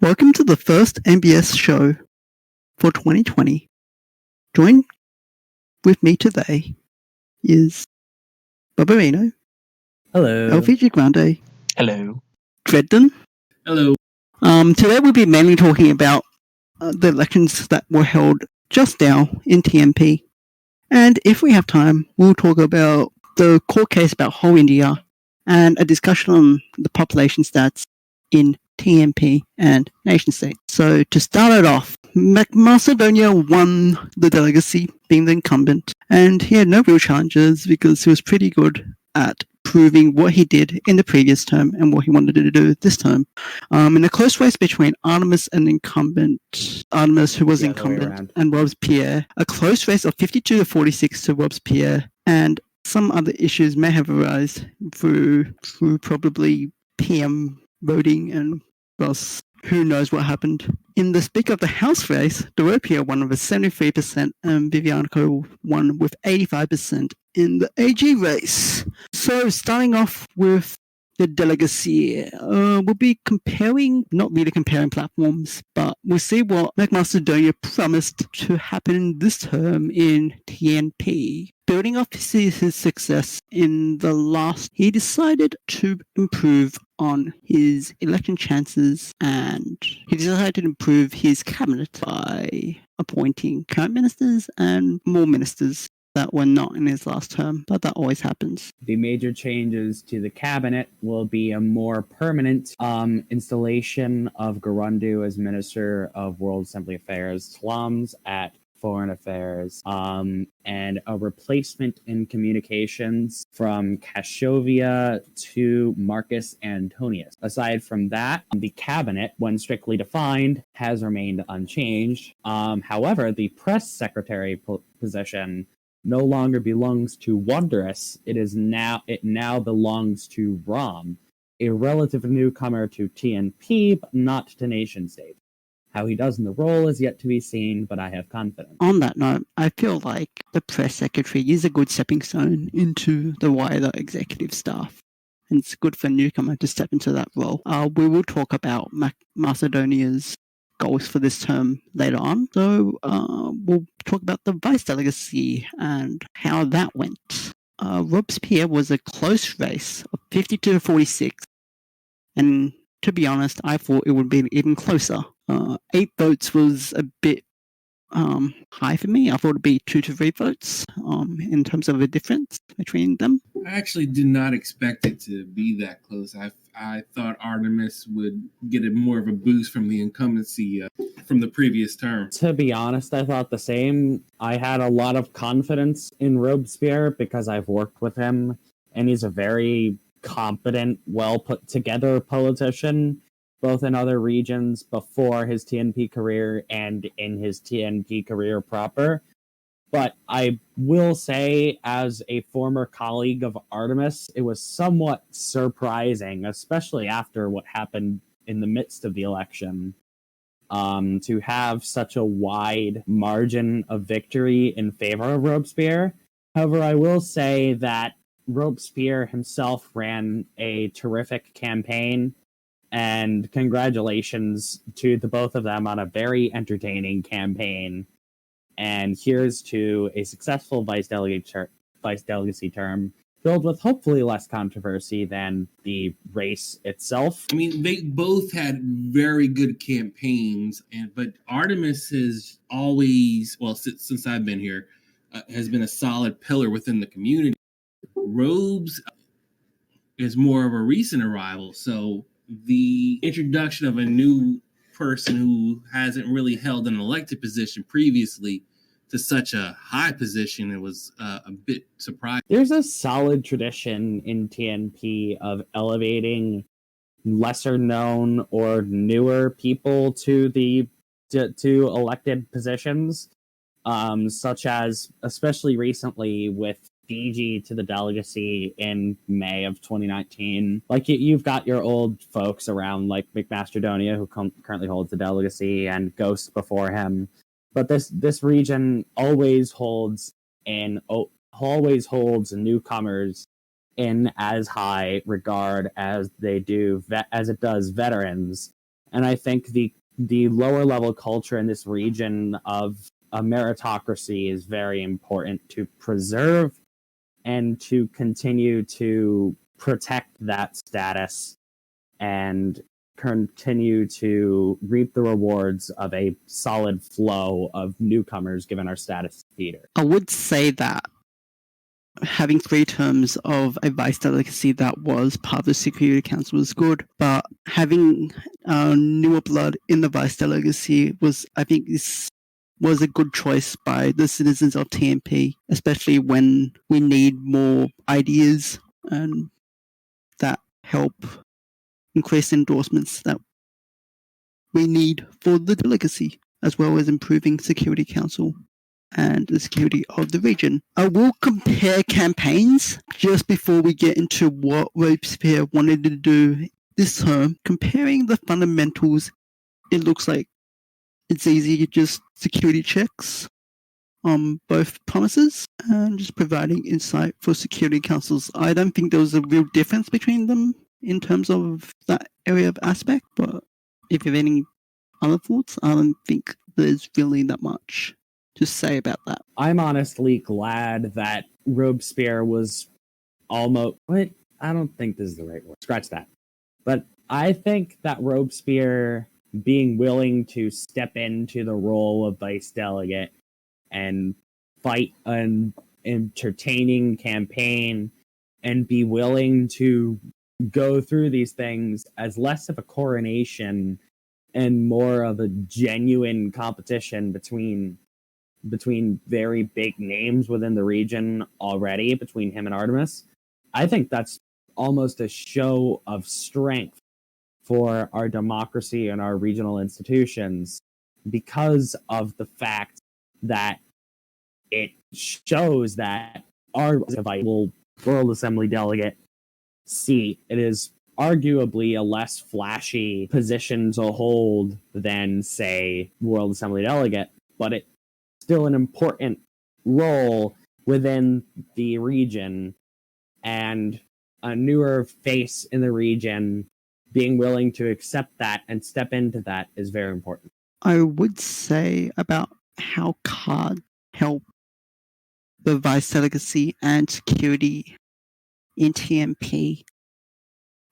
Welcome to the first NBS show for 2020. Join with me today is Barbarino, Hello. LVG Grande, Hello. Dredden. Hello. Today we'll be mainly talking about the elections that were held just now in TMP. And if we have time, we'll talk about the court case about whole India and a discussion on the population stats in TMP and nation states. So to start it off, Macedonia won the delegacy, being the incumbent, and he had no real challenges because he was pretty good at proving what he did in the previous term and what he wanted to do this term. In a close race between Artemis and incumbent, Artemis, who was incumbent, and Robespierre, a close race of 52 to 46 to Robespierre, and some other issues may have arisen through probably PM voting and plus who knows what happened. In the Speaker of the House race, Robespierre won with 73% and Vivianico won with 85% in the AG race. So starting off with the delegacy, we'll be comparing, not really comparing platforms, but we'll see what Macedonia promised to happen this term in TNP. Building off his success in the last, he decided to improve on his election chances and he decided to improve his cabinet by appointing current ministers and more ministers that were not in his last term, but that always happens. The major changes to the cabinet will be a more permanent installation of Garundu as Minister of World Assembly Affairs, Slums at Foreign Affairs, and a replacement in communications from Kashovia to Marcus Antonius. Aside from that, the cabinet, when strictly defined, has remained unchanged. However, the press secretary position no longer belongs to Wondrous. It now belongs to Rom, a relative newcomer to TNP, but not to nation state. How he does in the role is yet to be seen, but I have confidence. On that note, I feel like the press secretary is a good stepping stone into the wider executive staff. And it's good for a newcomer to step into that role. We will talk about Macedonia's goals for this term later on. So we'll talk about the vice delegacy and how that went. Robespierre was a close race of 52 to 46. And to be honest, I thought it would be even closer. 8 votes was a bit high for me. I thought it'd be 2 to 3 votes in terms of a difference between them. I actually did not expect it to be that close. I thought Artemis would get more of a boost from the incumbency from the previous term. To be honest, I thought the same. I had a lot of confidence in Robespierre because I've worked with him, and he's a very competent, well put together politician, both in other regions before his TNP career and in his TNP career proper. But I will say, as a former colleague of Artemis, it was somewhat surprising, especially after what happened in the midst of the election, to have such a wide margin of victory in favor of Robespierre. However, I will say that Robespierre himself ran a terrific campaign, and congratulations to the both of them on a very entertaining campaign. And here's to a successful vice delegacy term filled with hopefully less controversy than the race itself. I mean, they both had very good campaigns, but Artemis has always, well, since I've been here, has been a solid pillar within the community. Robes is more of a recent arrival, so the introduction of a new person who hasn't really held an elected position previously to such a high position, it was a bit surprising. There's a solid tradition in TNP of elevating lesser known or newer people to elected positions, such as especially recently with DG to the delegacy in May of 2019. Like, you've got your old folks around, like Macedonia, who currently holds the delegacy, and Ghost before him. But this region always holds newcomers in as high regard as it does veterans. And I think the lower level culture in this region of a meritocracy is very important to preserve and to continue to protect that status and continue to reap the rewards of a solid flow of newcomers given our status theater. I would say that having 3 terms of a vice delegacy that was part of the Security Council was good, but having newer blood in the vice delegacy was, I think, this was a good choice by the citizens of TMP, especially when we need more ideas and that help increase endorsements that we need for the delegacy, as well as improving Security Council and the security of the region. I will compare campaigns just before we get into what Robespierre wanted to do this term. Comparing the fundamentals, it looks like it's easy, just security checks on both promises and just providing insight for security councils. I don't think there was a real difference between them in terms of that area of aspect, but if you have any other thoughts, I don't think there's really that much to say about that. I'm honestly glad that Robespierre was almost... What? I don't think this is the right word. Scratch that. But I think that Robespierre being willing to step into the role of vice delegate and fight an entertaining campaign and be willing to go through these things as less of a coronation and more of a genuine competition between very big names within the region already, between him and Artemis. I think that's almost a show of strength for our democracy and our regional institutions because of the fact that it shows that our vital World Assembly delegate seat, it is arguably a less flashy position to hold than, say, World Assembly delegate, but it's still an important role within the region, and a newer face in the region being willing to accept that and step into that is very important. I would say about how cards help the vice delegacy and security in TMP.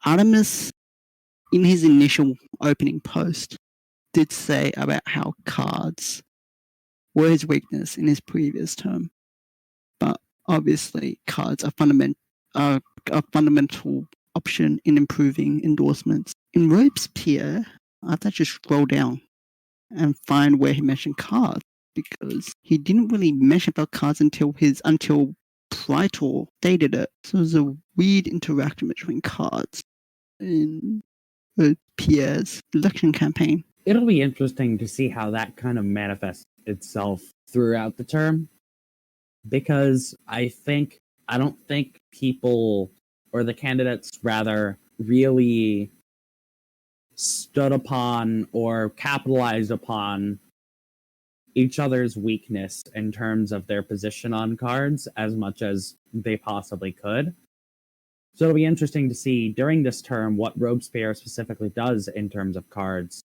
Artemis, in his initial opening post, did say about how cards were his weakness in his previous term. But obviously, cards are a fundamental option in improving endorsements. In Robespierre, I have to just scroll down and find where he mentioned cards, because he didn't really mention about cards until Praetor stated it. So there's a weird interaction between cards in Pierre's election campaign. It'll be interesting to see how that kind of manifests itself throughout the term, because I don't think people, or the candidates rather, really stood upon or capitalized upon each other's weakness in terms of their position on cards as much as they possibly could. So it'll be interesting to see during this term what Robespierre specifically does in terms of cards,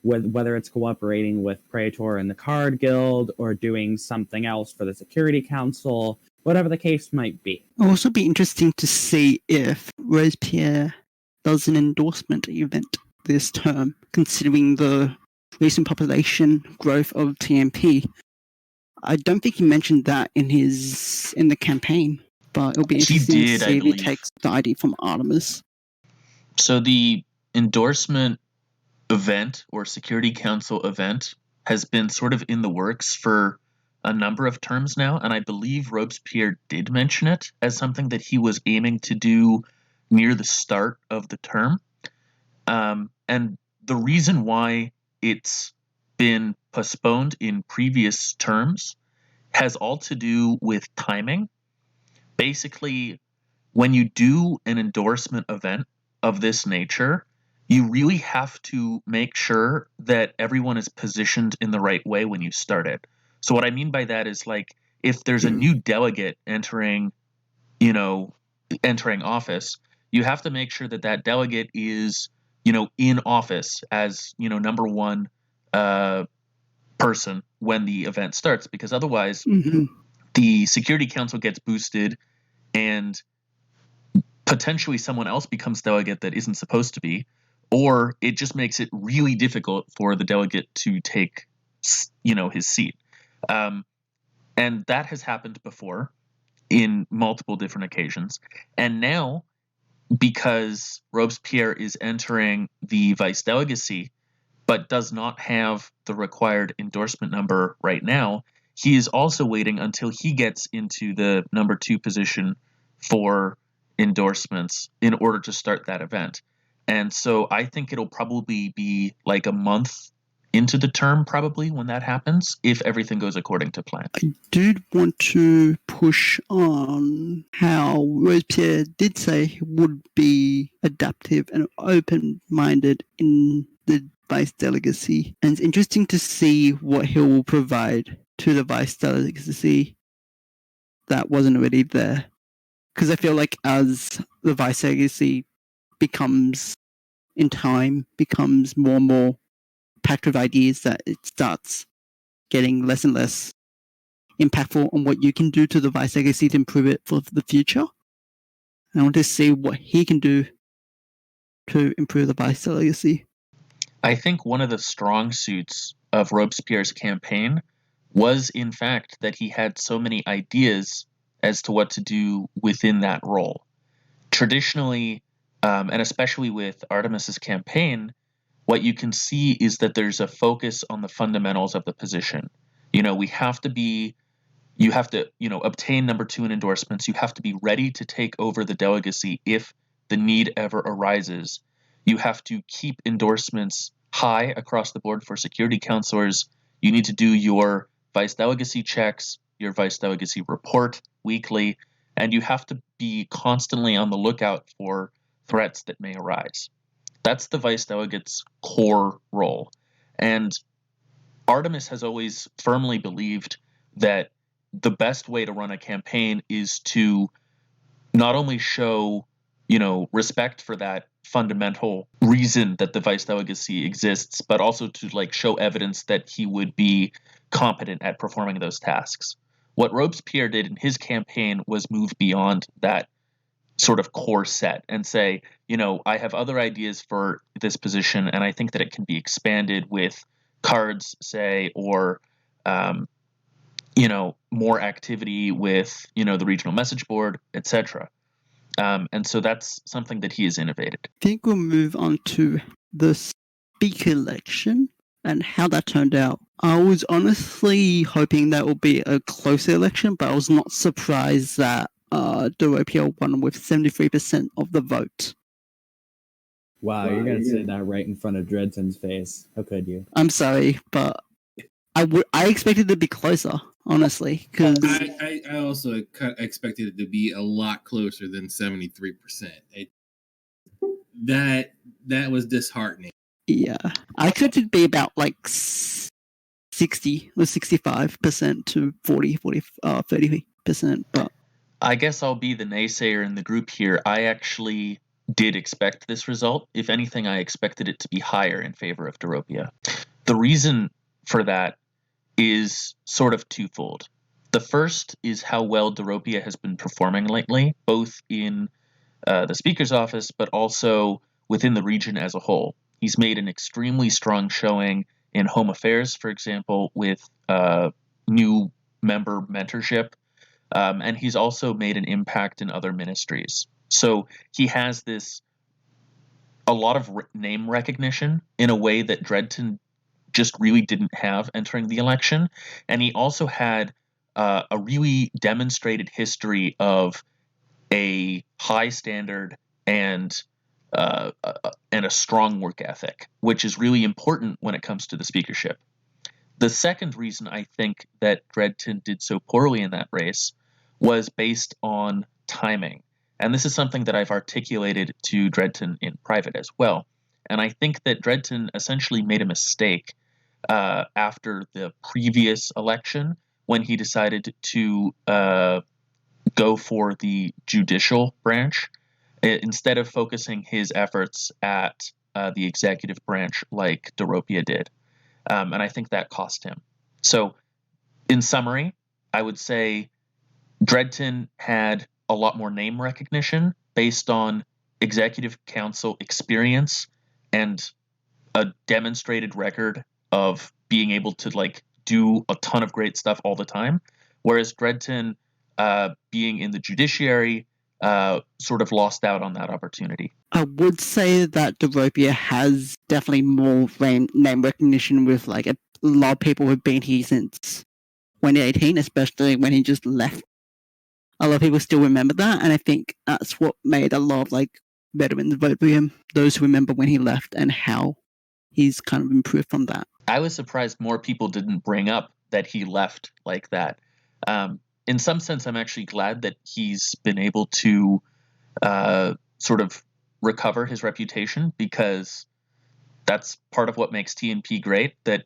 whether it's cooperating with Praetor and the Card Guild or doing something else for the Security Council, whatever the case might be. It'll also be interesting to see if Robespierre does an endorsement event this term, considering the recent population growth of TMP. I don't think he mentioned that in the campaign, but it'll be interesting to see if he takes the idea from Artemis. So the endorsement event or Security Council event has been sort of in the works for a number of terms now, and I believe Robespierre did mention it as something that he was aiming to do near the start of the term. And the reason why it's been postponed in previous terms has all to do with timing. Basically, when you do an endorsement event of this nature, you really have to make sure that everyone is positioned in the right way when you start it. So what I mean by that is, like, if there's a new delegate entering office, you have to make sure that that delegate is, in office as, number one person when the event starts, because otherwise the Security Council gets boosted and potentially someone else becomes delegate that isn't supposed to be, or it just makes it really difficult for the delegate to take, his seat. And that has happened before in multiple different occasions. And now, because Robespierre is entering the vice delegacy, but does not have the required endorsement number right now, he is also waiting until he gets into the number 2 position for endorsements in order to start that event. And so I think it'll probably be like a month into the term, probably, when that happens, if everything goes according to plan. I did want to push on how Robespierre did say he would be adaptive and open-minded in the vice delegacy. And it's interesting to see what he will provide to the vice delegacy that wasn't already there. Because I feel like as the vice delegacy becomes, in time, becomes more and more packed with ideas, that it starts getting less and less impactful on what you can do to the vice legacy to improve it for the future. I want to see what he can do to improve the vice legacy. I think one of the strong suits of Robespierre's campaign was, in fact, that he had so many ideas as to what to do within that role. Traditionally, and especially with Artemis's campaign, what you can see is that there's a focus on the fundamentals of the position. We have to be, you have to, obtain number 2 in endorsements. You have to be ready to take over the delegacy if the need ever arises. You have to keep endorsements high across the board for security counselors. You need to do your vice delegacy checks, your vice delegacy report weekly, and you have to be constantly on the lookout for threats that may arise. That's the vice delegate's core role. And Artemis has always firmly believed that the best way to run a campaign is to not only show, respect for that fundamental reason that the vice delegacy exists, but also to show evidence that he would be competent at performing those tasks. What Robespierre did in his campaign was move beyond that sort of core set and say, I have other ideas for this position, and I think that it can be expanded with cards, say, or more activity with the regional message board, etc. And so that's something that he has innovated. I think we'll move on to the speaker election and how that turned out. I was honestly hoping that would be a closer election, but I was not surprised that Robespierre won with 73% of the vote. Wow, you're going to say that right in front of Dredton's face. How could you? I'm sorry, but I expected it to be closer, honestly. Cause I also expected it to be a lot closer than 73%. That was disheartening. Yeah, I expected it to be about 60 or 65% to 30%, but I guess I'll be the naysayer in the group here. I actually did expect this result. If anything, I expected it to be higher in favor of Dorothea. The reason for that is sort of twofold. The first is how well Dorothea has been performing lately, both in the Speaker's office, but also within the region as a whole. He's made an extremely strong showing in Home Affairs, for example, with new member mentorship, and he's also made an impact in other ministries. So he has a lot of name recognition in a way that Dredton just really didn't have entering the election. And he also had a really demonstrated history of a high standard and a strong work ethic, which is really important when it comes to the speakership. The second reason I think that Dredton did so poorly in that race was based on timing. And this is something that I've articulated to Dredton in private as well. And I think that Dredton essentially made a mistake after the previous election when he decided to go for the judicial branch instead of focusing his efforts at the executive branch like Doropia did. And I think that cost him. So, in summary, I would say Dredton had a lot more name recognition based on executive council experience and a demonstrated record of being able to do a ton of great stuff all the time, whereas Dredton, being in the judiciary, sort of lost out on that opportunity. I would say that Doropia has definitely more name recognition with a lot of people who've been here since 2018, especially when he just left. A lot of people still remember that, and I think that's what made a lot of veterans vote for him. Those who remember when he left and how he's kind of improved from that. I was surprised more people didn't bring up that he left like that. In some sense, I'm actually glad that he's been able to sort of recover his reputation, because that's part of what makes TNP great, that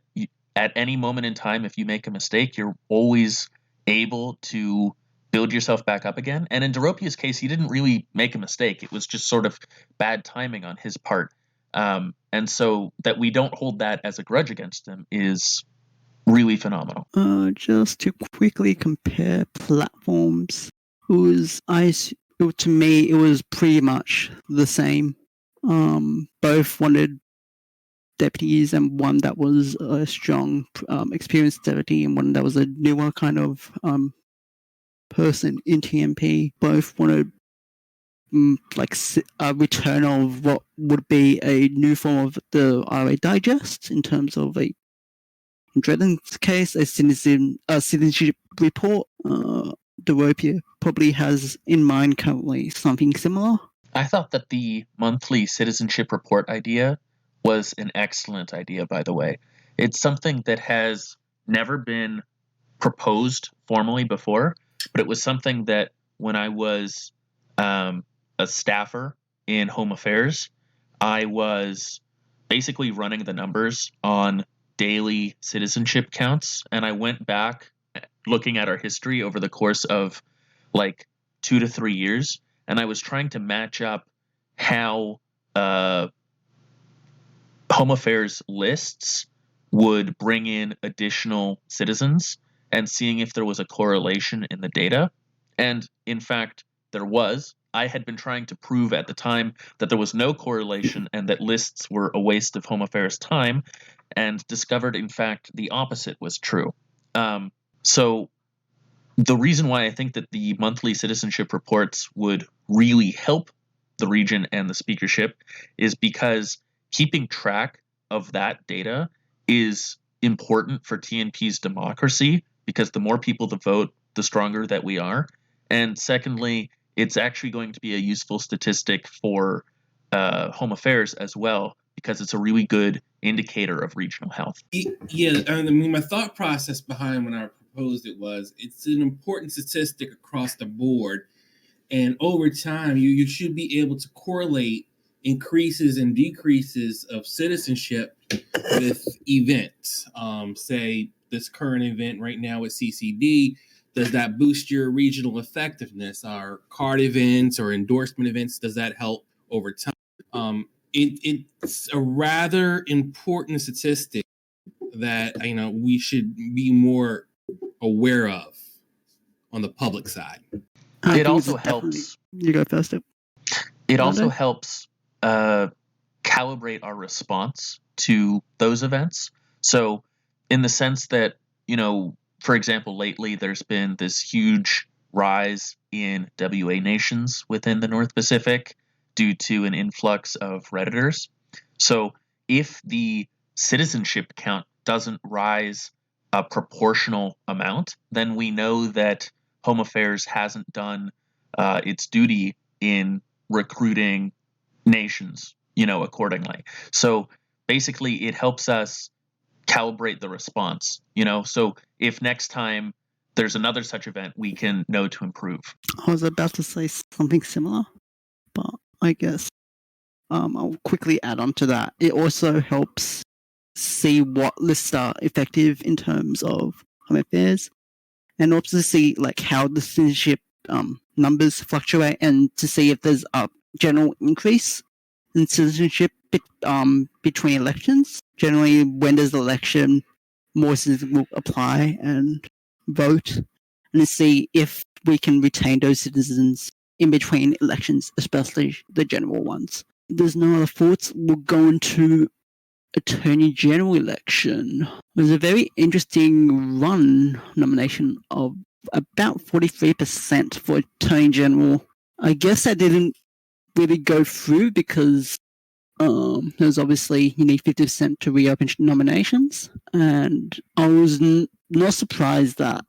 at any moment in time, if you make a mistake, you're always able to build yourself back up again. And in Doropia's case, he didn't really make a mistake. It was just sort of bad timing on his part. And so that we don't hold that as a grudge against him is really phenomenal. Just to quickly compare platforms, to me, it was pretty much the same. Both wanted deputies, and one that was a strong, experienced deputy, and one that was a newer kind of person in TMP. Both wanted a return of what would be a new form of the RA Digest, in terms of in Dredden's case, a citizenship report. Doropia probably has in mind currently something similar. I thought that the monthly citizenship report idea was an excellent idea, by the way. It's something that has never been proposed formally before, but it was something that when I was a staffer in Home Affairs, I was basically running the numbers on daily citizenship counts, and I went back looking at our history over the course of 2 to 3 years, and I was trying to match up how Home Affairs lists would bring in additional citizens and seeing if there was a correlation in the data. And in fact, there was. I had been trying to prove at the time that there was no correlation and that lists were a waste of Home Affairs time, and discovered, in fact, the opposite was true. So the reason why I think that the monthly citizenship reports would really help the region and the speakership is because keeping track of that data is important for TNP's democracy, because the more people that vote, the stronger that we are. And secondly, it's actually going to be a useful statistic for Home Affairs as well, because it's a really good indicator of regional health. Yeah, I mean, my thought process behind when I proposed it was it's an important statistic across the board. And over time, you should be able to correlate increases and decreases of citizenship with events. Say this current event right now with CCD, does that boost your regional effectiveness? Are card events or endorsement events, does that help over time? It's a rather important statistic that we should be more aware of on the public side. It also helps. You go first. It also helps calibrate our response to those events. So, in the sense that, for example, lately there's been this huge rise in WA nations within the North Pacific due to an influx of Redditors. So, if the citizenship count doesn't rise a proportional amount, then we know that Home Affairs hasn't done its duty in recruiting nations, accordingly. So basically, it helps us calibrate the response, So if next time there's another such event, we can know to improve. I was about to say something similar, but I guess I'll quickly add on to that. It also helps see what lists are effective in terms of Home Affairs, and also to see how the citizenship numbers fluctuate, and to see if there's a general increase in citizenship between elections. Generally, when there's an election, more citizens will apply and vote, and to see if we can retain those citizens in between elections, especially the general ones. There's no other thoughts. We'll go into Attorney General election. It was a very interesting run nomination of about 43% for Attorney General. I guess that didn't really go through because there's obviously you need 50% to reopen nominations, and I was not surprised that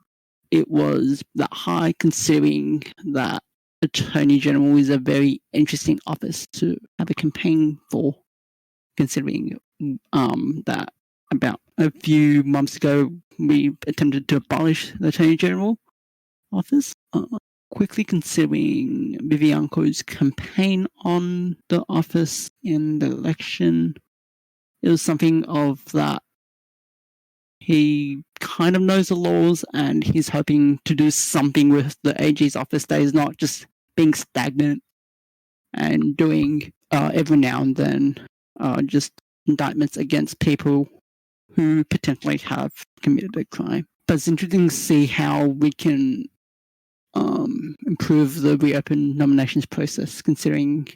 it was that high, considering that Attorney General is a very interesting office to have a campaign for, considering that about a few months ago we attempted to abolish the Attorney General office. Quickly considering Vivianco's campaign on the office in the election, it was something of that he kind of knows the laws and he's hoping to do something with the AG's office that is not just being stagnant and doing every now and then just indictments against people who potentially have committed a crime. But it's interesting to see how we can improve the reopen nominations process, considering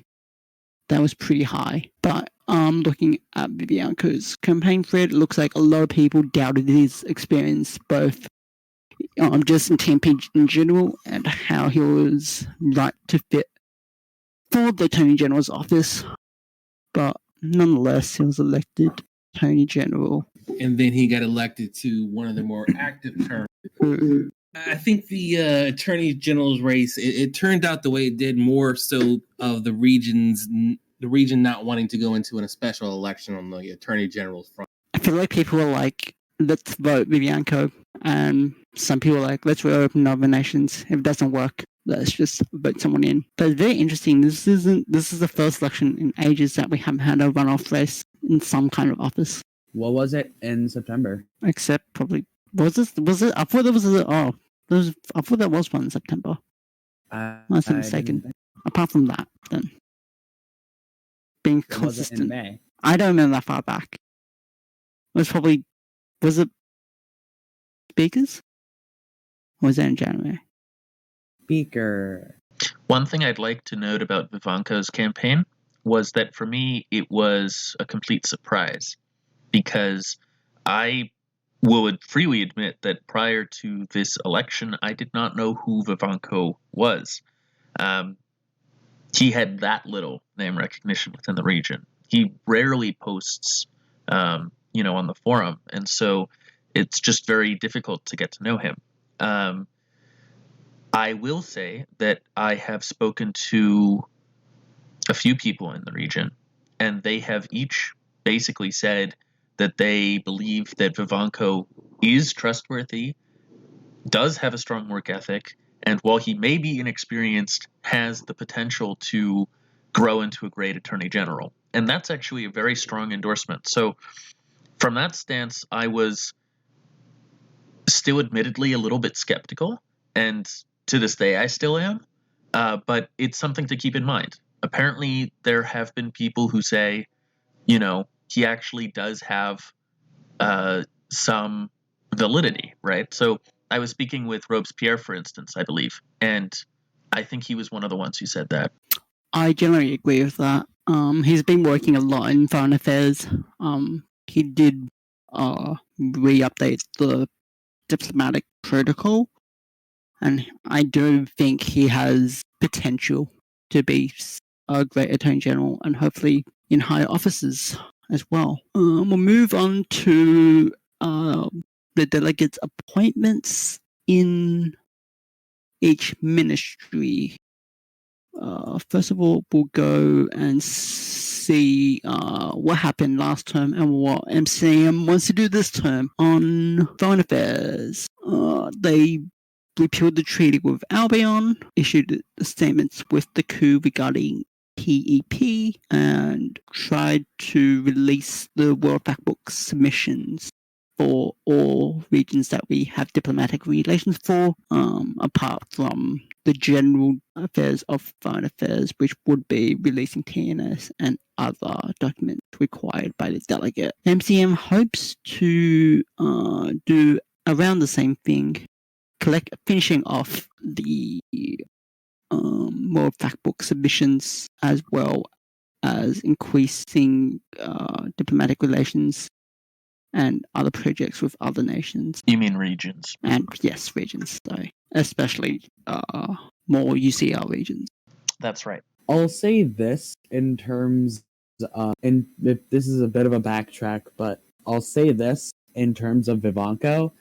that was pretty high. But looking at Vivianco's campaign thread, it looks like a lot of people doubted his experience, both just in TMP in general and how he was right to fit for the Attorney General's office. But nonetheless, he was elected Attorney General. And then he got elected to one of the more active terms. I think the Attorney General's race, it turned out the way it did more so of the region not wanting to go into a special election on the Attorney General's front. I feel like people were like, let's vote Vivianco, and some people were like, let's reopen nominations. If it doesn't work, let's just vote someone in. But it's very interesting. This is the first election in ages that we haven't had a runoff race in some kind of office. What was it in September? Except probably was it? I thought there was I thought there was one in September. I was mistaken. Apart from that, then being consistent. Was it in May? I don't remember that far back. Was it speakers? Or was that in January? Speaker. One thing I'd like to note about Vivanco's campaign was that for me it was a complete surprise, because I would freely admit that prior to this election I did not know who Vivanco was. He had that little name recognition within the region. He rarely posts on the forum, and so it's just very difficult to get to know him. I will say that I have spoken to a few people in the region, and they have each basically said that they believe that Vivanco is trustworthy, does have a strong work ethic, and while he may be inexperienced, has the potential to grow into a great attorney general. And that's actually a very strong endorsement. So from that stance, I was still admittedly a little bit skeptical, and to this day I still am, but it's something to keep in mind. Apparently there have been people who say, he actually does have some validity, right? So I was speaking with Robespierre, for instance, I believe, and I think he was one of the ones who said that. I generally agree with that. He's been working a lot in foreign affairs. He did re-update the diplomatic protocol, and I do think he has potential to be a great attorney general and hopefully in higher offices as well. We'll move on to the delegates' appointments in each ministry. First of all, we'll go and see what happened last term and what MCM wants to do this term on foreign affairs. They repealed the treaty with Albion, issued statements with the coup regarding PEP, and tried to release the World Factbook submissions for all regions that we have diplomatic relations for, apart from the general affairs of foreign affairs, which would be releasing TNS and other documents required by the delegate. MCM hopes to do around the same thing, finishing off the more fact book submissions, as well as increasing diplomatic relations and other projects with other nations. You mean regions? And yes, regions, so especially more UCR regions. That's right. I'll say this in terms and this is a bit of a backtrack, but I'll say this in terms of Vivanco.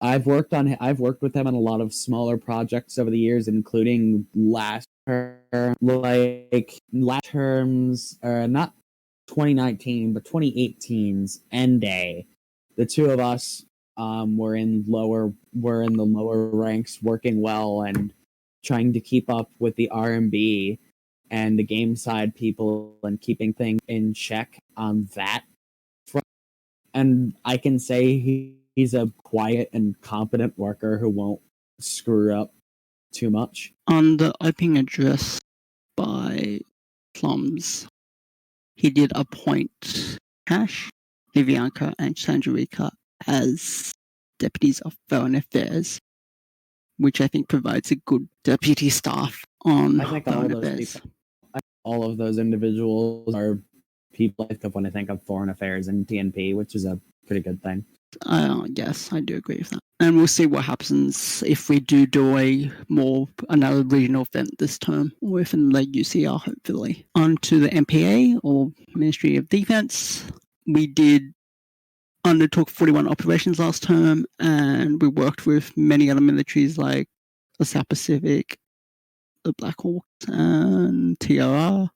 I've worked with them on a lot of smaller projects over the years, including last term's, not 2019, but 2018's End Day. The two of us were in the lower ranks, working well and trying to keep up with the R&B and the game side people and keeping things in check on that front. And I can say he's a quiet and competent worker who won't screw up too much. On the opening address by Plums, he did appoint Cash, Vivianka, and Chandrika as deputies of foreign affairs, which I think provides a good deputy staff on foreign affairs. All of those individuals are people I think of when I think of foreign affairs and TNP, which is a pretty good thing. Yes, I do agree with that. And we'll see what happens if we do another regional event this term within the UCR, hopefully. On to the MPA, or Ministry of Defense. We did undertook 41 operations last term, and we worked with many other militaries like the South Pacific, the Black Hawks, and TRR.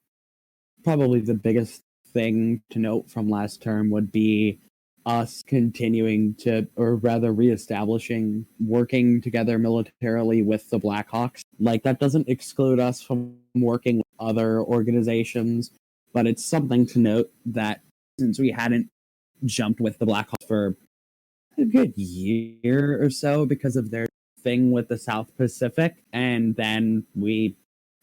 Probably the biggest thing to note from last term would be us continuing to, or rather reestablishing, working together militarily with the Blackhawks. Like, that doesn't exclude us from working with other organizations, but it's something to note that since we hadn't jumped with the Blackhawks for a good year or so because of their thing with the South Pacific, and then we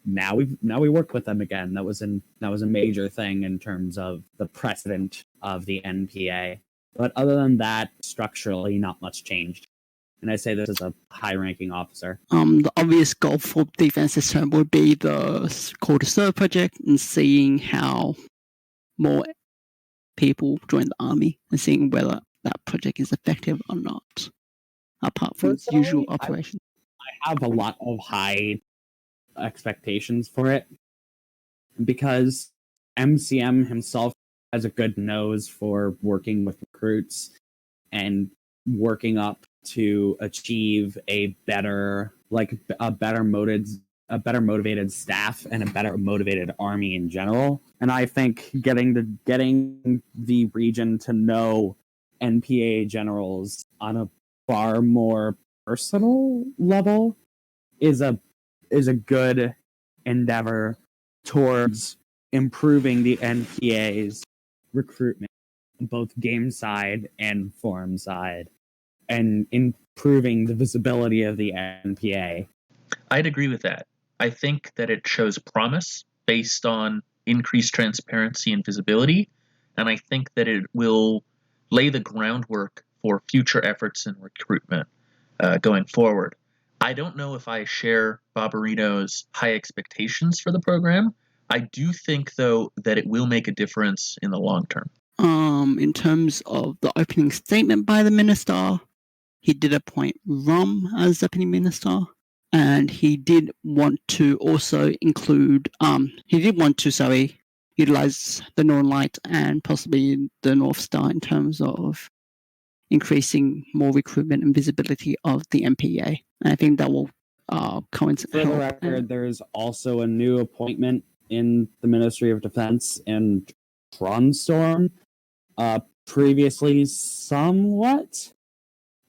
work with them again. That was a major thing in terms of the precedent of the NPA. But other than that, structurally, not much changed. And I say this as a high-ranking officer. The obvious goal for defense this term would be the Call to Serve project and seeing how more people join the army and seeing whether that project is effective or not, apart from Personally, usual operations. I have a lot of high expectations for it because MCM himself has a good nose for working with recruits and working up to achieve a better motivated staff and a better motivated army in general. And I think getting the region to know NPA generals on a far more personal level is a good endeavor towards improving the NPA's recruitment, both game side and forum side, and improving the visibility of the NPA. I'd agree with that. I think that it shows promise based on increased transparency and visibility, and I think that it will lay the groundwork for future efforts in recruitment going forward. I don't know if I share Barbarino's high expectations for the program. I do think, though, that it will make a difference in the long term. In terms of the opening statement by the minister, he did appoint Rom as deputy minister, and he did want to also include, utilize the Northern Light and possibly the North Star in terms of increasing more recruitment and visibility of the MPA. And I think that will coincide. For the record, there's also a new appointment in the Ministry of Defense and Tronstorm, previously somewhat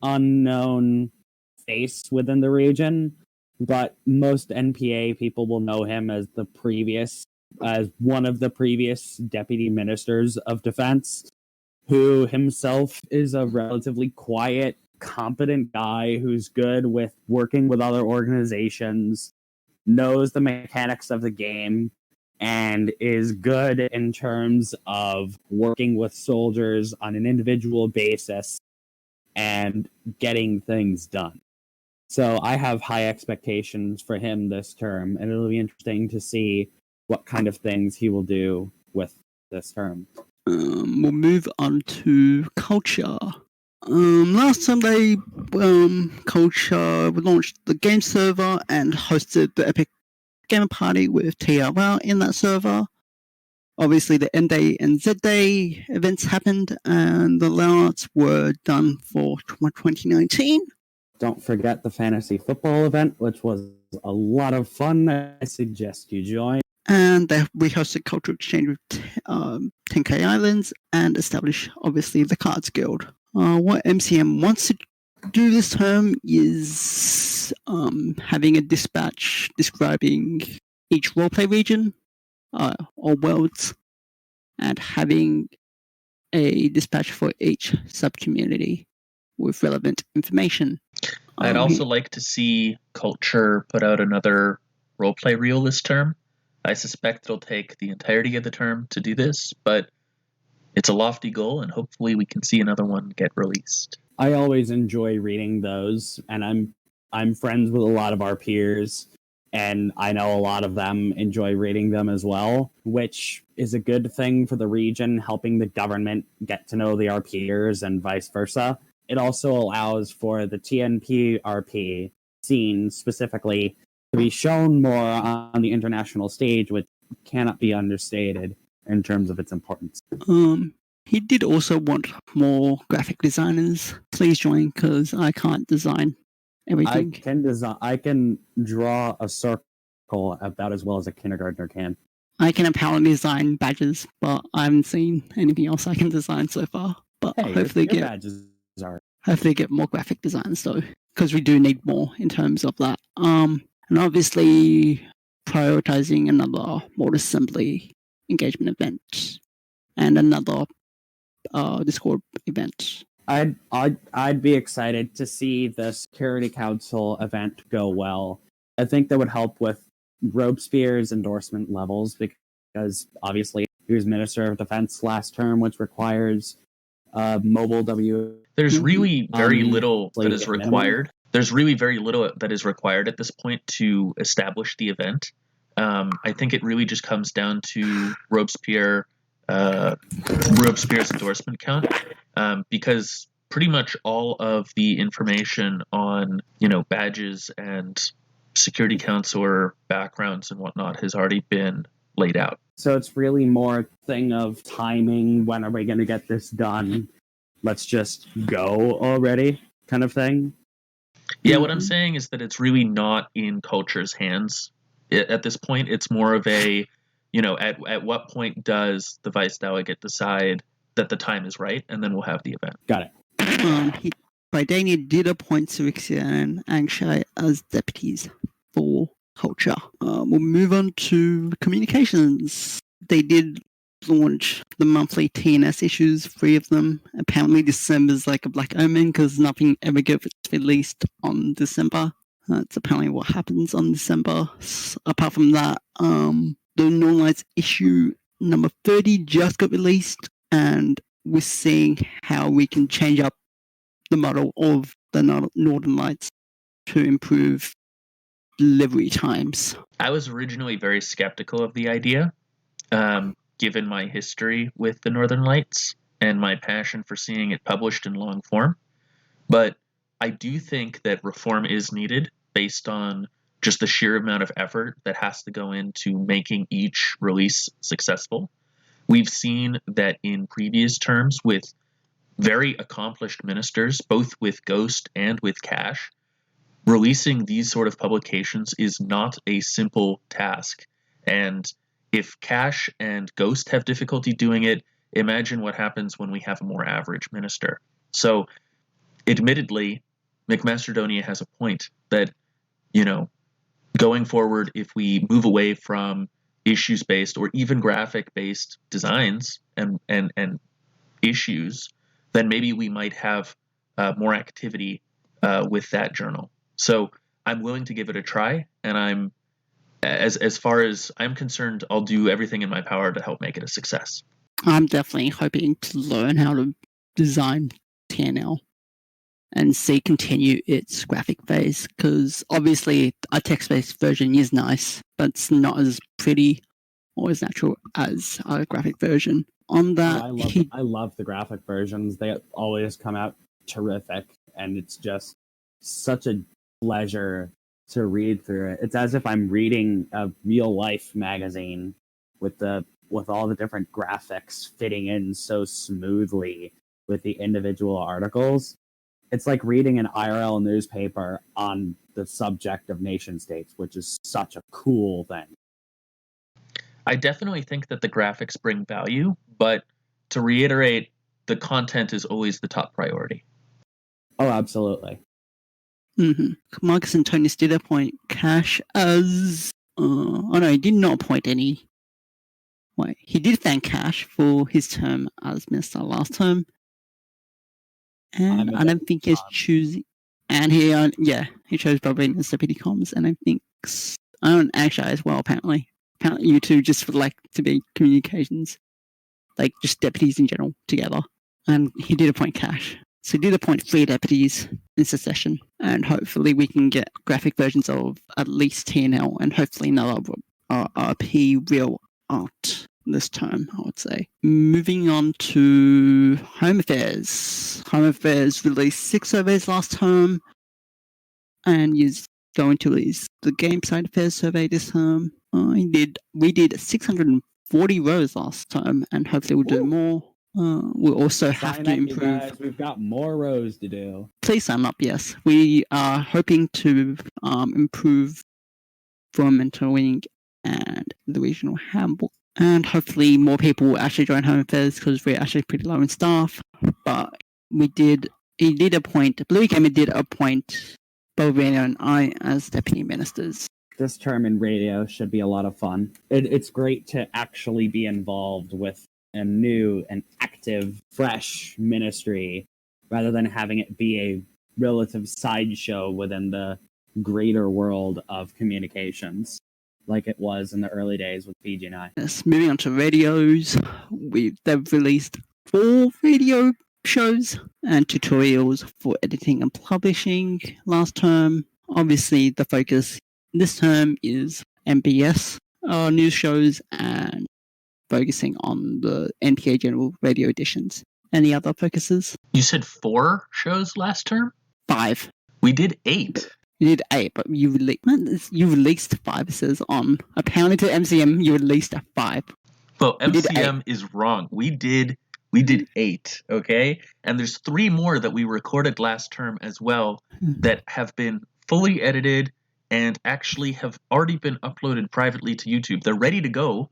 unknown face within the region, but most NPA people will know him as one of the previous deputy ministers of defense, who himself is a relatively quiet, competent guy who's good with working with other organizations, knows the mechanics of the game, and is good in terms of working with soldiers on an individual basis and getting things done. So I have high expectations for him this term, and it'll be interesting to see what kind of things he will do with this term. We'll move on to culture. Last Sunday, Culture launched the game server and hosted the Epic Gamer Party with TRL in that server. Obviously, the N Day and Z Day events happened, and the layouts were done for 2019. Don't forget the fantasy football event, which was a lot of fun. I suggest you join. And we hosted Cultural Exchange with 10K Islands and established, obviously, the Cards Guild. What MCM wants to do this term is having a dispatch describing each roleplay region or worlds, and having a dispatch for each subcommunity with relevant information. I'd also like to see Culture put out another roleplay reel this term. I suspect it'll take the entirety of the term to do this, but it's a lofty goal, and hopefully we can see another one get released. I always enjoy reading those, and I'm friends with a lot of our peers, and I know a lot of them enjoy reading them as well, which is a good thing for the region, helping the government get to know our peers and vice versa. It also allows for the TNP-RP scene specifically to be shown more on the international stage, which cannot be understated in terms of its importance. He did also want more graphic designers. Please join, because I can't design everything. I can draw a circle about as well as a kindergartner can. I can apparently design badges, but I haven't seen anything else I can design so far. But Hey, hopefully your badges are. Hopefully get more graphic designs though, because we do need more in terms of that. And obviously prioritizing another mold assembly engagement event and another Discord event. I'd be excited to see the Security Council event go well. I think that would help with Robespierre's endorsement levels, because obviously he was Minister of Defense last term, which requires mobile W. There's really very little that is minimum. required. There's really very little that is required at this point to establish the event. I think it really just comes down to Robespierre's endorsement count, because pretty much all of the information on badges and security counselor backgrounds and whatnot has already been laid out. So it's really more a thing of timing. When are we going to get this done? Let's just go already, kind of thing. Yeah, what I'm saying is that it's really not in Culture's hands at this point. It's more of a, at what point does the vice delegate decide that the time is right, and then we'll have the event. Got it. Bridania did appoint Sirixia and Angshai as deputies for Culture. We'll move on to communications. They did launch the monthly TNS issues, 3 of them. Apparently December's like a black omen because nothing ever gets released on December. That's apparently what happens on December. Apart from that, the Northern Lights issue number 30 just got released, and we're seeing how we can change up the model of the Northern Lights to improve delivery times. I was originally very skeptical of the idea, given my history with the Northern Lights and my passion for seeing it published in long form. But I do think that reform is needed based on just the sheer amount of effort that has to go into making each release successful. We've seen that in previous terms with very accomplished ministers, both with Ghost and with Cash, releasing these sort of publications is not a simple task. And if Cash and Ghost have difficulty doing it, imagine what happens when we have a more average minister. So, admittedly, McMacedonia has a point that, going forward, if we move away from issues-based or even graphic-based designs and issues, then maybe we might have more activity with that journal. So I'm willing to give it a try, and as far as I'm concerned, I'll do everything in my power to help make it a success. I'm definitely hoping to learn how to design TNL and see continue its graphic phase, because obviously a text-based version is nice, but it's not as pretty or as natural as a graphic version. On that, I love the graphic versions. They always come out terrific, and it's just such a pleasure to read through it. It's as if I'm reading a real life magazine with all the different graphics fitting in so smoothly with the individual articles. It's like reading an IRL newspaper on the subject of nation states, which is such a cool thing. I definitely think that the graphics bring value, but to reiterate, the content is always the top priority. Oh, absolutely. Mm-hmm. Marcus Antonius did appoint Cash as... oh no, he did not appoint any. Wait, he did thank Cash for his term as minister last term. And I don't think he's choosing... And he chose Bob Reed as deputy comms, and I think... Actually as well, apparently. Apparently you two just would like to be communications. Like, just deputies in general, together. And he did appoint Cash. So he did appoint 3 deputies in succession, and hopefully we can get graphic versions of at least TNL and hopefully another RP real art this time, I would say. Moving on to Home Affairs. Home Affairs released 6 surveys last term, and is going to release the Game Side Affairs survey this term. We did 640 rows last term, and hopefully we'll do more. We'll also have to improve. Guys, we've got more rows to do. Please sign up, yes. We are hoping to improve from mentoring and the regional handbook. And hopefully more people will actually join Home Affairs, because we're actually pretty low in staff. But he did appoint, Blue Gamer did appoint Bovino and I as deputy ministers. This term in radio should be a lot of fun. It's great to actually be involved with a new and active, fresh ministry, rather than having it be a relative sideshow within the greater world of communications, like it was in the early days with PG&I. Yes, moving on to radios, they've released 4 radio shows and tutorials for editing and publishing last term. Obviously, the focus this term is NBS news shows and focusing on the NPA General radio editions. Any other focuses? You said 4 shows last term? 5. We did 8. You did 8, but you released 5. It says on apparently to MCM you released a 5. Well, MCM is wrong. We did 8, okay? And there's 3 more that we recorded last term as well that have been fully edited and actually have already been uploaded privately to YouTube. They're ready to go.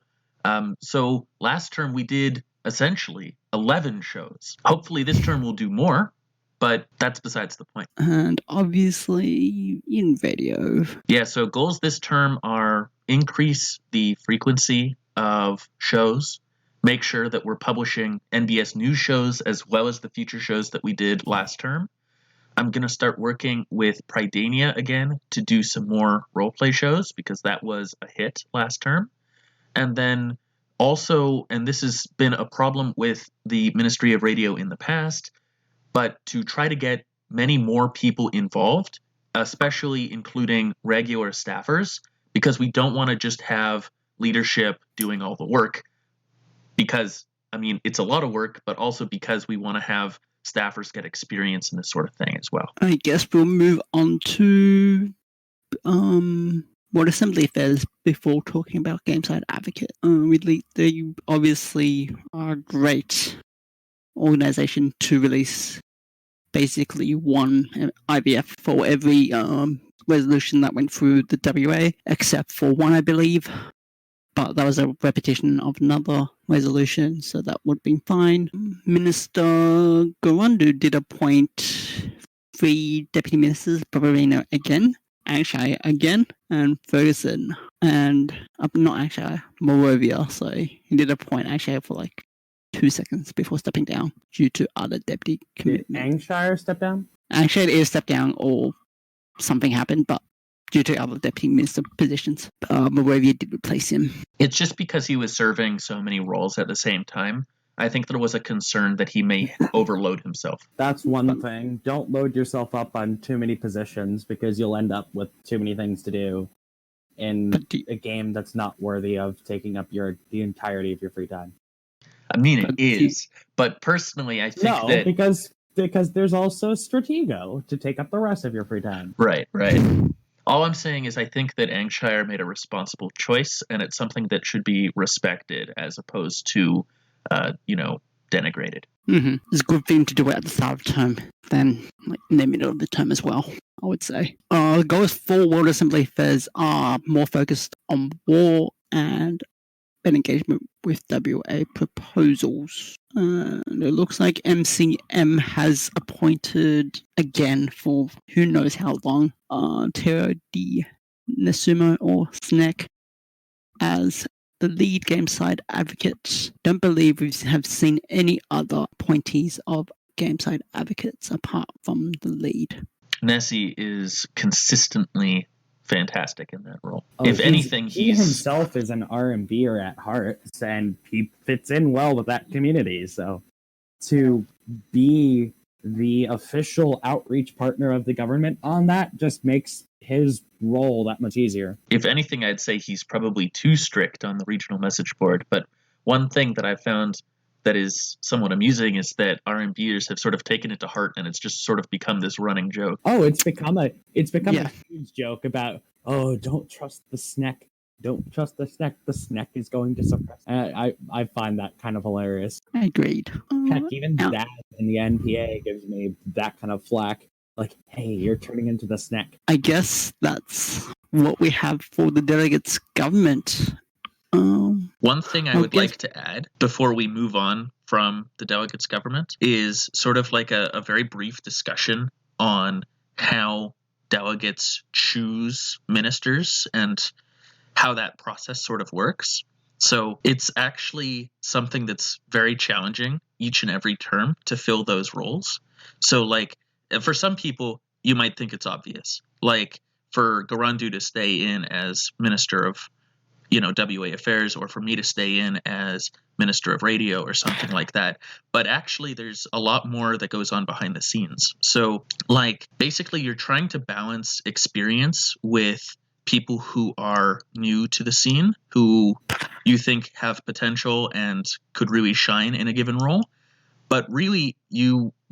So last term we did essentially 11 shows. Hopefully this term we'll do more, but that's besides the point. And obviously in radio. Yeah, so goals this term are increase the frequency of shows, make sure that we're publishing NBS news shows as well as the future shows that we did last term. I'm going to start working with Pridania again to do some more roleplay shows, because that was a hit last term. And then also, and this has been a problem with the Ministry of Radio in the past, but to try to get many more people involved, especially including regular staffers, because we don't want to just have leadership doing all the work, because, I mean, it's a lot of work, but also because we want to have staffers get experience in this sort of thing as well. I guess we'll move on to Ward Assembly Affairs before talking about Gameside Advocate. They obviously are a great organization to release basically one IVF for every resolution that went through the WA, except for one, I believe. But that was a repetition of another resolution, so that would have been fine. Minister Garundu did appoint 3 deputy ministers, Barbarino again, Angshay again, and Ferguson, and not Angshay, Morovia. So he did appoint Angshay for like 2 seconds before stepping down due to other deputy Did commitments. Angshire step down? Actually, it is step down or something happened, but due to other deputy minister positions, Moravia did replace him. It's just because he was serving so many roles at the same time. I think there was a concern that he may overload himself. That's one thing. Don't load yourself up on too many positions because you'll end up with too many things to do in a game that's not worthy of taking up the entirety of your free time. I mean, it is, but personally, I think that because there's also Stratego to take up the rest of your free time. Right. All I'm saying is I think that Angshire made a responsible choice, and it's something that should be respected as opposed to, denigrated. Mm-hmm. It's a good thing to do it at the start of the term, then in the middle of the term as well, I would say. Goals for World Assembly affairs are more focused on war and an engagement with WA proposals. And it looks like MCM has appointed again for who knows how long Tero Di Nasumo or Snack as the lead game side advocate. Don't believe we have seen any other appointees of game side advocates apart from the lead. Nessie is consistently fantastic in that role. Oh, if anything, he himself is an R&B'er at heart, and he fits in well with that community. So to be the official outreach partner of the government on that just makes his role that much easier. If anything, I'd say he's probably too strict on the regional message board. But one thing that I've found that is somewhat amusing is that R&Bers have sort of taken it to heart, and it's just sort of become this running joke. Oh, it's become a huge joke about, don't trust the snack. Don't trust the snack. The snack is going to suppress. I find that kind of hilarious. Agreed. Heck, even Dad in the NPA gives me that kind of flack. Like, hey, you're turning into the snack. I guess that's what we have for the delegates' government. One thing I would like to add before we move on from the delegates' government is sort of like a very brief discussion on how delegates choose ministers and how that process sort of works. So it's actually something that's very challenging each and every term to fill those roles. So like for some people, you might think it's obvious. Like for Garandu to stay in as Minister of WA Affairs, or for me to stay in as Minister of Radio or something like that. But actually, there's a lot more that goes on behind the scenes. So, like, basically, you're trying to balance experience with people who are new to the scene, who you think have potential and could really shine in a given role. But really,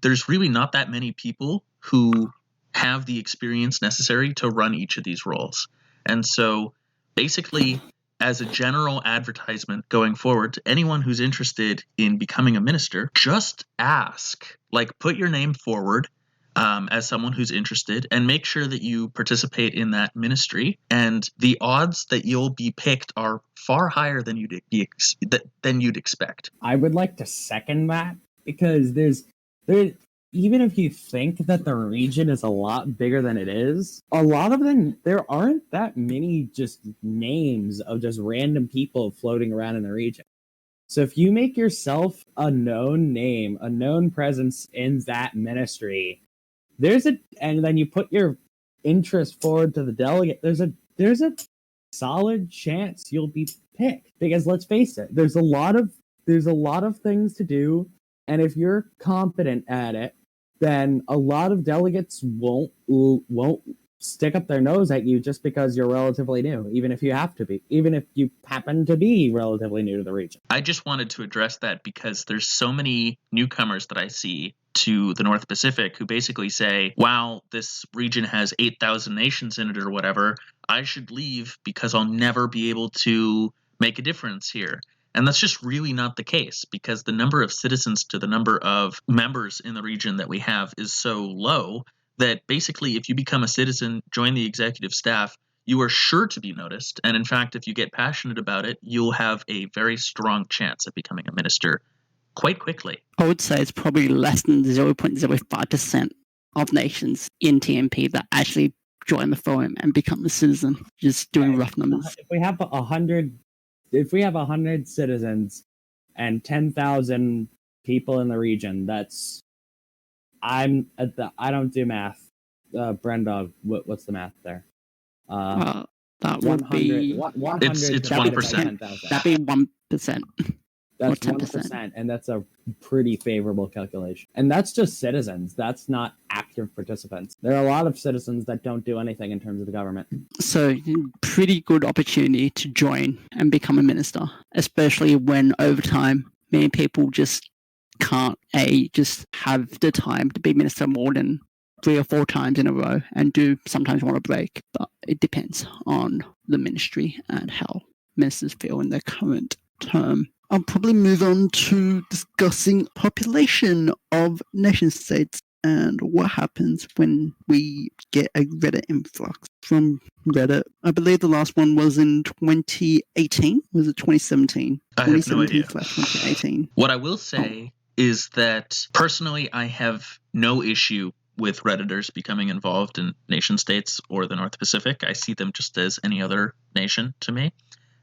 there's really not that many people who have the experience necessary to run each of these roles. And so, basically, as a general advertisement going forward to anyone who's interested in becoming a minister, just ask, put your name forward as someone who's interested, and make sure that you participate in that ministry. And the odds that you'll be picked are far higher than you'd expect. I would like to second that, because there's even if you think that the region is a lot bigger than it is, a lot of them, there aren't that many just names of just random people floating around in the region. So if you make yourself a known name, a known presence in that ministry, and then you put your interest forward to the delegate, there's a solid chance you'll be picked. Because let's face it, there's a lot of things to do, and if you're competent at it, then a lot of delegates won't stick up their nose at you just because you're relatively new, even if you happen to be relatively new to the region. I just wanted to address that because there's so many newcomers that I see to the North Pacific who basically say, wow, this region has 8,000 nations in it or whatever. I should leave because I'll never be able to make a difference here. And that's just really not the case, because the number of citizens to the number of members in the region that we have is so low that basically if you become a citizen, join the executive staff, you are sure to be noticed. And in fact, if you get passionate about it, you'll have a very strong chance of becoming a minister quite quickly. I would say it's probably less than 0.05% of nations in TMP that actually join the forum and become a citizen, just doing rough numbers. If we have 100 citizens, and 10,000 people in the region. I don't do math. Brenda, what's the math there? That would be 100 It's divided by 1%. 10,000. that'd be 1%. That's 10%. 1%, and that's a pretty favorable calculation. And that's just citizens. That's not active participants. There are a lot of citizens that don't do anything in terms of the government. So, pretty good opportunity to join and become a minister, especially when over time many people just can't just have the time to be minister more than 3 or 4 times in a row and do sometimes want a break. But it depends on the ministry and how ministers feel in their current term. I'll probably move on to discussing population of nation states and what happens when we get a Reddit influx from Reddit. I believe the last one was in 2018. Was it 2017? I have no idea. 2018. What I will say is that personally, I have no issue with Redditors becoming involved in nation states or the North Pacific. I see them just as any other nation to me.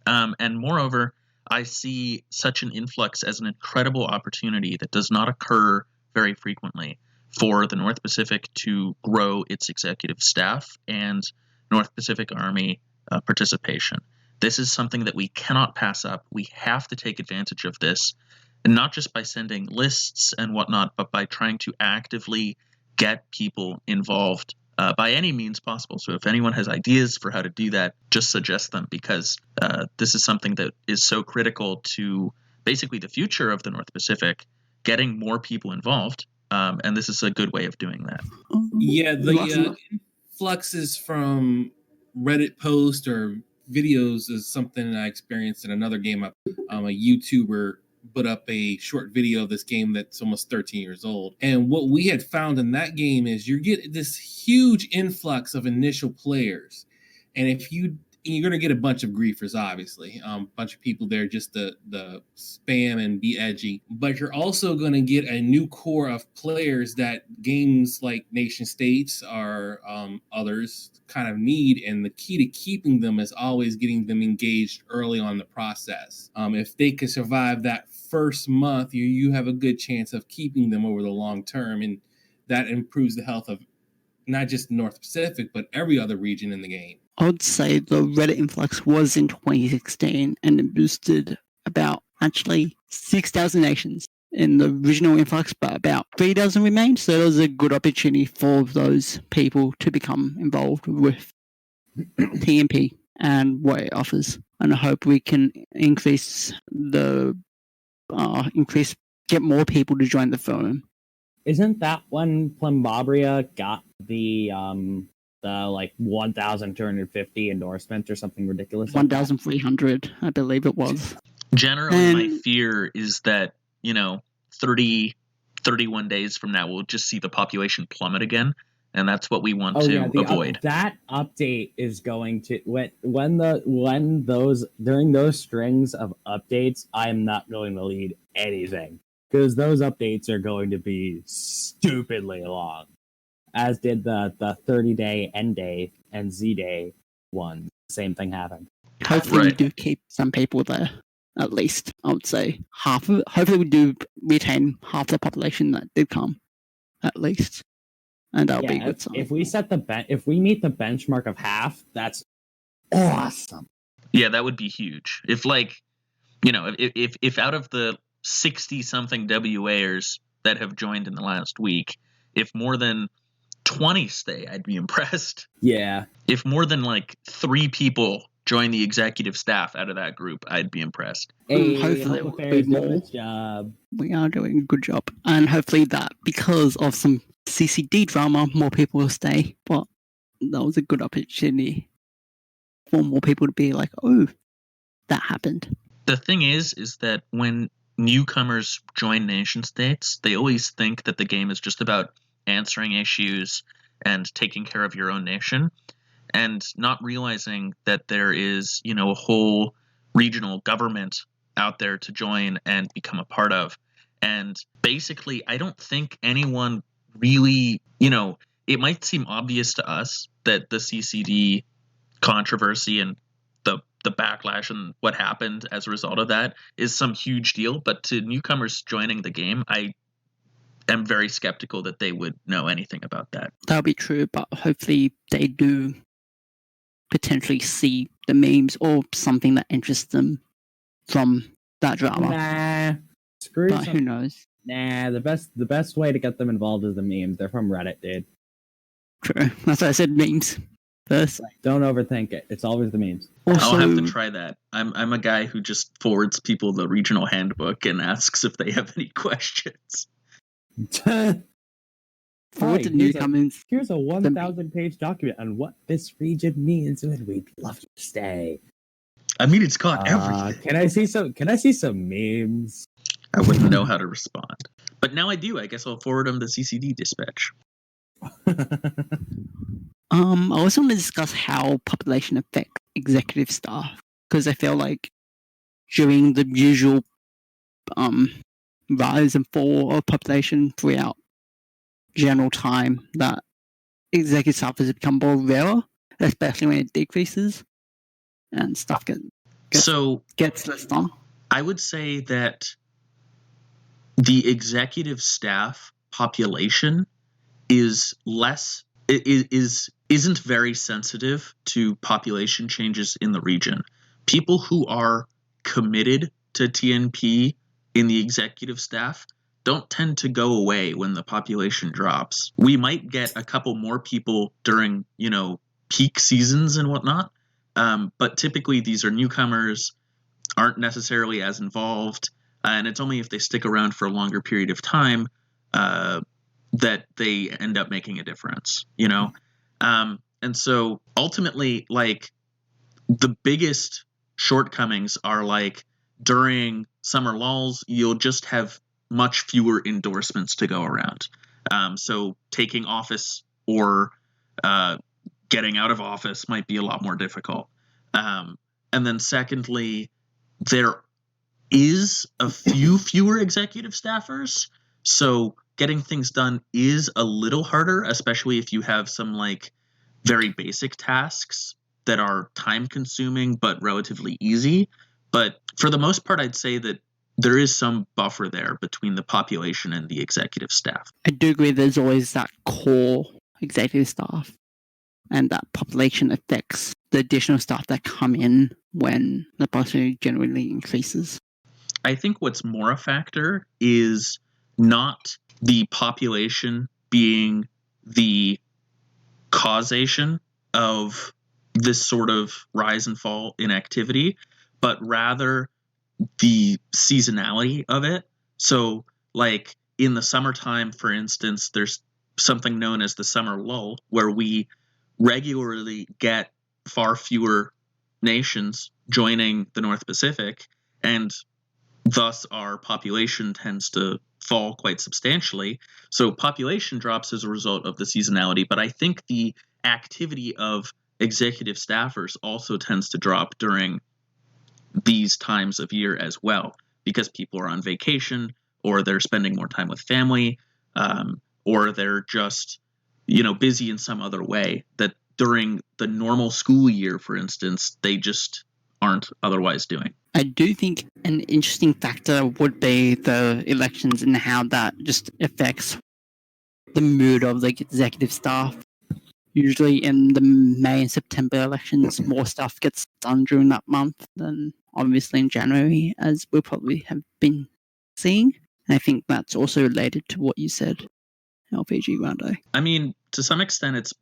And moreover, I see such an influx as an incredible opportunity that does not occur very frequently for the North Pacific to grow its executive staff and North Pacific Army participation. This is something that we cannot pass up. We have to take advantage of this, and not just by sending lists and whatnot, but by trying to actively get people involved by any means possible. So if anyone has ideas for how to do that, just suggest them, because this is something that is so critical to basically the future of the North Pacific, getting more people involved. And this is a good way of doing that. Yeah, the influxes from Reddit posts or videos is something I experienced in another game. A YouTuber put up a short video of this game that's almost 13 years old. And what we had found in that game is you get this huge influx of initial players. And you're going to get a bunch of griefers, obviously. A bunch of people there just the spam and be edgy. But you're also going to get a new core of players that games like nation states or others kind of need. And the key to keeping them is always getting them engaged early on in the process. If they can survive that first month, you have a good chance of keeping them over the long term. And that improves the health of not just the North Pacific, but every other region in the game. I would say the Reddit influx was in 2016 and it boosted about actually 6,000 nations in the original influx, but about 3,000 remained. So it was a good opportunity for those people to become involved with TMP and what it offers. And I hope we can get more people to join the forum. Isn't that when Plumbabria got the like 1,250 endorsements or something ridiculous? 1,300, I believe it was. Generally, my fear is that, 31 days from now, we'll just see the population plummet again. And that's what we want to avoid. That update is going to during those strings of updates, I'm not going to lead anything, because those updates are going to be stupidly long, as did the 30-day N day and Z day one. Same thing happened. Hopefully we do keep some people there, at least. I would say half of it. Hopefully we do retain half the population that did come, at least. And that'll be a good sign. If we meet the benchmark of half, that's awesome. Yeah, that would be huge. If if out of the 60-something WAers that have joined in the last week, if more than 20 stay, I'd be impressed. Yeah. If more than 3 people join the executive staff out of that group, I'd be impressed. Hopefully we'll do more. Job. We are doing a good job. And hopefully that, because of some CCD drama, more people will stay. But that was a good opportunity for more people to be like, oh, that happened. The thing is that when newcomers join nation states, they always think that the game is just about answering issues and taking care of your own nation, and not realizing that there is, a whole regional government out there to join and become a part of. And basically, I don't think anyone really, it might seem obvious to us that the CCD controversy and the the backlash and what happened as a result of that is some huge deal. But to newcomers joining the game, I am very skeptical that they would know anything about that. That'll be true, but hopefully they do potentially see the memes or something that interests them from that drama. Nah, screw But some- who knows? Nah, the best way to get them involved is the memes. They're from Reddit, dude. True. That's why I said memes first. Don't overthink it. It's always the memes. Also, I'll have to try that. I'm a guy who just forwards people the regional handbook and asks if they have any questions. forward Hi, to newcomers. Here's a 1,000-page document on what this region means, and we'd love you to stay. I mean, it's got everything. Can I see some memes? I wouldn't know how to respond. But now I do. I guess I'll forward them the CCD dispatch. I also want to discuss how population affect executive staff, because I feel like during the usual rise and fall of population throughout general time, that executive staff has become more rarer, especially when it decreases and stuff gets less done. I would say that the executive staff population is isn't very sensitive to population changes in the region. People who are committed to TNP in the executive staff don't tend to go away when the population drops. We might get a couple more people during, peak seasons and whatnot, but typically these are newcomers, aren't necessarily as involved, and it's only if they stick around for a longer period of time that they end up making a difference, and so ultimately, like, the biggest shortcomings are like during summer lulls, you'll just have much fewer endorsements to go around. So taking office or getting out of office might be a lot more difficult. And then secondly, there is a few fewer executive staffers. So getting things done is a little harder, especially if you have some like very basic tasks that are time consuming but relatively easy. But for the most part, I'd say that there is some buffer there between the population and the executive staff. I do agree there's always that core executive staff, and that population affects the additional staff that come in when the population generally increases. I think what's more a factor is not the population being the causation of this sort of rise and fall in activity, but rather the seasonality of it. So, like in the summertime, for instance, there's something known as the summer lull, where we regularly get far fewer nations joining the North Pacific, and thus our population tends to fall quite substantially. So population drops as a result of the seasonality, but I think the activity of executive staffers also tends to drop during these times of year as well, because people are on vacation, or they're spending more time with family, or they're just, busy in some other way that during the normal school year, for instance, they just aren't otherwise doing. I do think an interesting factor would be the elections and how that just affects the mood of the executive staff. Usually in the May and September elections, more stuff gets done during that month than obviously in January, as we probably have been seeing. And I think that's also related to what you said, LPG Rando. I mean, to some extent, it's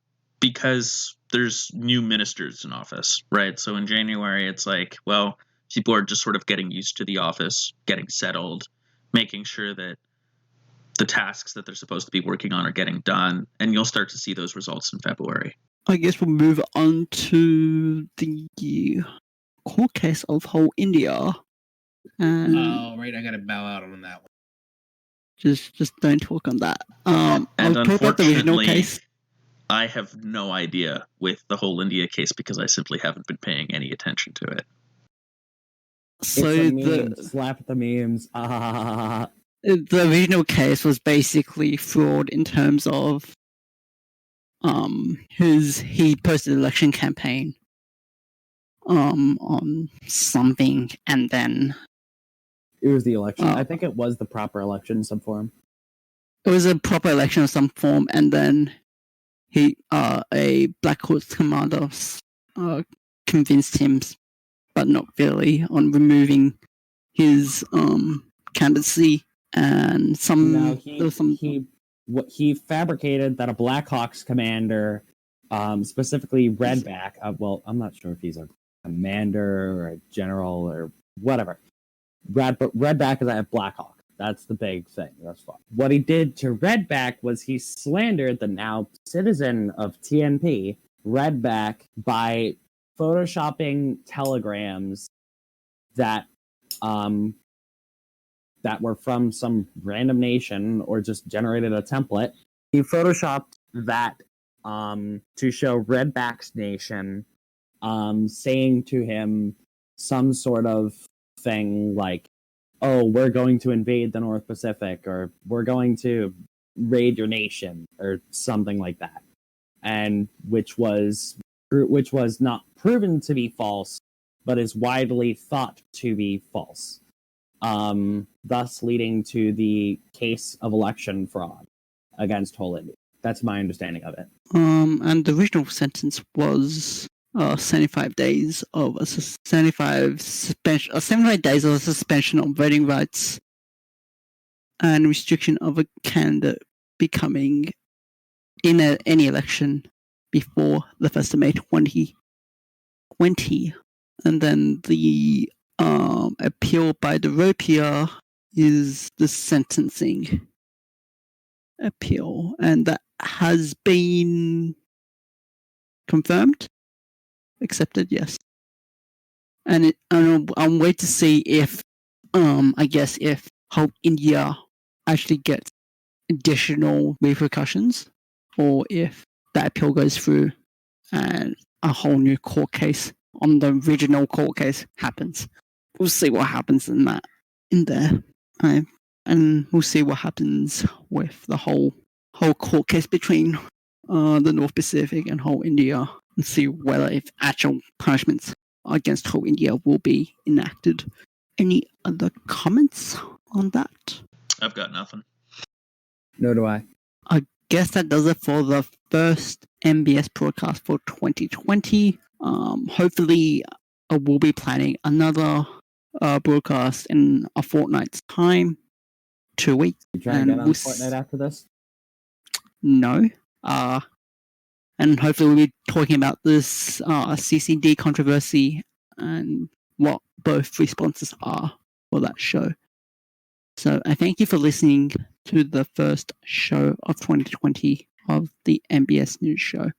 because there's new ministers in office, right? So in January, it's like, well, people are just sort of getting used to the office, getting settled, making sure that the tasks that they're supposed to be working on are getting done, and you'll start to see those results in February. I guess we'll move on to the court case of whole India. Oh, right, I gotta bow out on that one. Just don't talk on that. And I'll talk about the original unfortunately, case. I have no idea with the whole India case because I simply haven't been paying any attention to it. So It's a meme. Slap the memes. the original case was basically fraud in terms of he posted an election campaign on something, and then It was the election. I think it was the proper election in some form. It was a proper election of some form, and then a Black Ops commander convinced him, but not really, on removing his candidacy, and he fabricated that a Blackhawks commander, specifically Redback. Well, I'm not sure if he's a commander or a general or whatever. Redback is a Blackhawk. That's the big thing thus far. What he did to Redback was he slandered the now citizen of TNP, Redback, by photoshopping telegrams that were from some random nation or just generated a template. He photoshopped that to show Redback's nation saying to him some sort of thing like, oh, we're going to invade the North Pacific, or we're going to raid your nation, or something like that. And which was not proven to be false, but is widely thought to be false. Thus leading to the case of election fraud against whole India. That's my understanding of it. And the original sentence was 75 days of 75 days of suspension of voting rights and restriction of a candidate becoming in any election before the 1st of May 2020. And then the appeal by the Ropier is the sentencing appeal, and that has been confirmed. Accepted, yes. And I'm waiting to see if, if Whole India actually gets additional repercussions, or if that appeal goes through and a whole new court case on the original court case happens. We'll see what happens in there. And we'll see what happens with the whole court case between the North Pacific and whole India, and see whether if actual punishments against whole India will be enacted. Any other comments on that? I've got nothing. Nor do I. I guess that does it for the first NBS broadcast for 2020. Hopefully, we'll be planning another broadcast in a fortnight's time, 2 weeks. You trying to get on Fortnite after this? No. And hopefully we'll be talking about this CCD controversy and what both responses are for that show. So I thank you for listening to the first show of 2020 of the NBS News Show.